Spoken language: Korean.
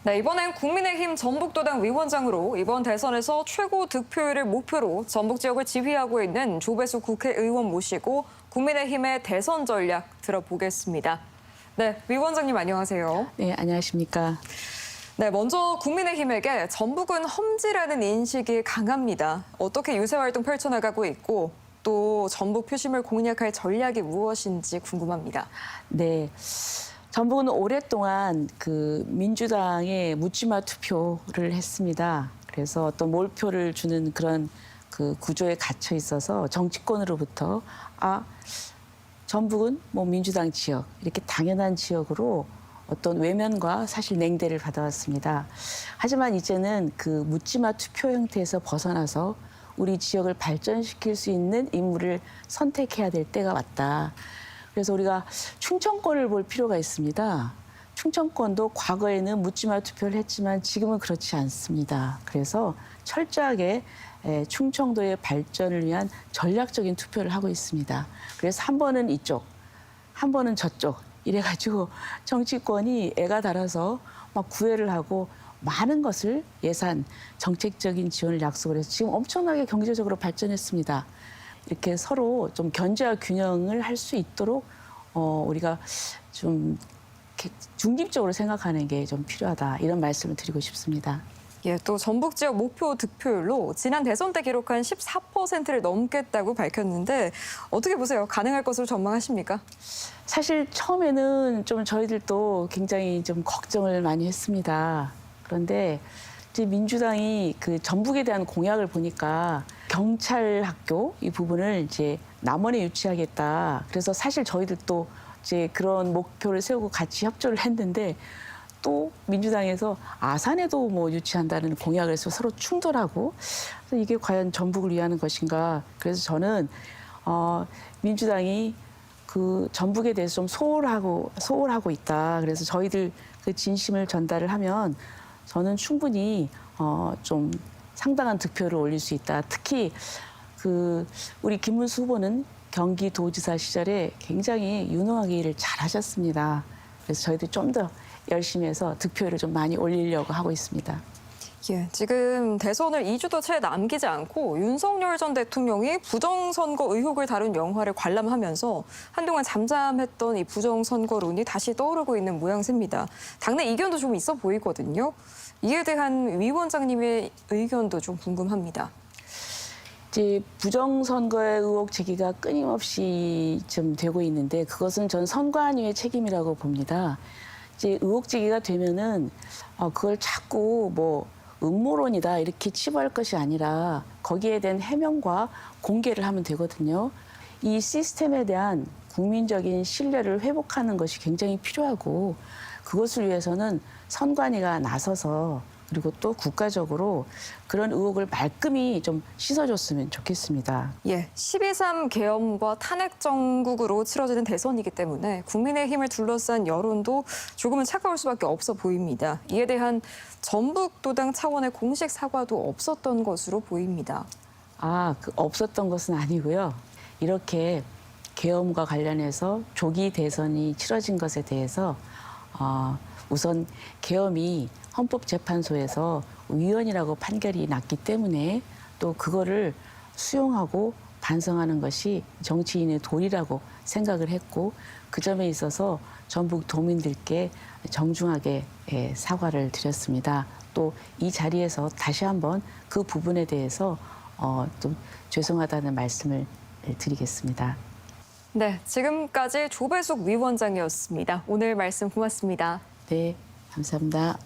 네, 이번엔 국민의힘 전북도당 위원장으로 이번 대선에서 최고 득표율을 목표로 전북 지역을 지휘하고 있는 조배수 국회의원 모시고 국민의힘의 대선 전략 들어보겠습니다. 네, 위원장님 안녕하세요. 네, 안녕하십니까. 네, 먼저 국민의힘에게 전북은 험지라는 인식이 강합니다. 어떻게 유세 활동 펼쳐나가고 있고 또 전북 표심을 공략할 전략이 무엇인지 궁금합니다. 네. 전북은 오랫동안 민주당에 묻지마 투표를 했습니다. 그래서 어떤 몰표를 주는 그런 구조에 갇혀 있어서 정치권으로부터 전북은 민주당 지역 이렇게 당연한 지역으로 어떤 외면과 사실 냉대를 받아왔습니다. 하지만 이제는 묻지마 투표 형태에서 벗어나서 우리 지역을 발전시킬 수 있는 인물을 선택해야 될 때가 왔다. 그래서 우리가 충청권을 볼 필요가 있습니다. 충청권도 과거에는 묻지마 투표를 했지만 지금은 그렇지 않습니다. 그래서 철저하게 충청도의 발전을 위한 전략적인 투표를 하고 있습니다. 그래서 한 번은 이쪽, 한 번은 저쪽 이래가지고 정치권이 애가 달아서 막 구애를 하고 많은 것을 예산, 정책적인 지원을 약속을 해서 지금 엄청나게 경제적으로 발전했습니다. 이렇게 서로 좀 견제와 균형을 할 수 있도록 우리가 좀 중립적으로 생각하는 게 좀 필요하다 이런 말씀을 드리고 싶습니다. 예, 또 전북 지역 목표 득표율로 지난 대선 때 기록한 14%를 넘겠다고 밝혔는데 어떻게 보세요? 가능할 것으로 전망하십니까? 사실 처음에는 좀 저희들도 굉장히 좀 걱정을 많이 했습니다. 그런데 이제 민주당이 전북에 대한 공약을 보니까 경찰 학교 이 부분을 이제 남원에 유치하겠다. 그래서 사실 저희들도 이제 그런 목표를 세우고 같이 협조를 했는데 또 민주당에서 아산에도 유치한다는 공약을 해서 서로 충돌하고 그래서 이게 과연 전북을 위하는 것인가. 그래서 저는 민주당이 전북에 대해서 좀 소홀하고 있다. 그래서 저희들 진심을 전달을 하면 저는 충분히 좀 상당한 득표를 올릴 수 있다. 특히 우리 김문수 후보는 경기도지사 시절에 굉장히 유능하게 일을 잘 하셨습니다. 그래서 저희들이 좀 더 열심히 해서 득표율을 좀 많이 올리려고 하고 있습니다. 예, 지금 대선을 2주도 채 남기지 않고 윤석열 전 대통령이 부정선거 의혹을 다룬 영화를 관람하면서 한동안 잠잠했던 이 부정선거론이 다시 떠오르고 있는 모양새입니다. 당내 이견도 좀 있어 보이거든요. 이에 대한 위원장님의 의견도 좀 궁금합니다. 이제 부정선거의 의혹 제기가 끊임없이 좀 되고 있는데 그것은 전 선관위의 책임이라고 봅니다. 이제 의혹 제기가 되면은 그걸 자꾸 음모론이다 이렇게 치부할 것이 아니라 거기에 대한 해명과 공개를 하면 되거든요. 이 시스템에 대한 국민적인 신뢰를 회복하는 것이 굉장히 필요하고 그것을 위해서는 선관위가 나서서 그리고 또 국가적으로 그런 의혹을 말끔히 좀 씻어줬으면 좋겠습니다. 예, 12.3 계엄과 탄핵 정국으로 치러지는 대선이기 때문에 국민의힘을 둘러싼 여론도 조금은 차가울 수밖에 없어 보입니다. 이에 대한 전북도당 차원의 공식 사과도 없었던 것으로 보입니다. 없었던 것은 아니고요. 이렇게 계엄과 관련해서 조기 대선이 치러진 것에 대해서 우선 계엄이 헌법재판소에서 위헌이라고 판결이 났기 때문에 또 그거를 수용하고 반성하는 것이 정치인의 도리라고 생각을 했고 그 점에 있어서 전북 도민들께 정중하게 사과를 드렸습니다. 또 이 자리에서 다시 한번 그 부분에 대해서 좀 죄송하다는 말씀을 드리겠습니다. 네, 지금까지 조배숙 위원장이었습니다. 오늘 말씀 고맙습니다. 네, 감사합니다.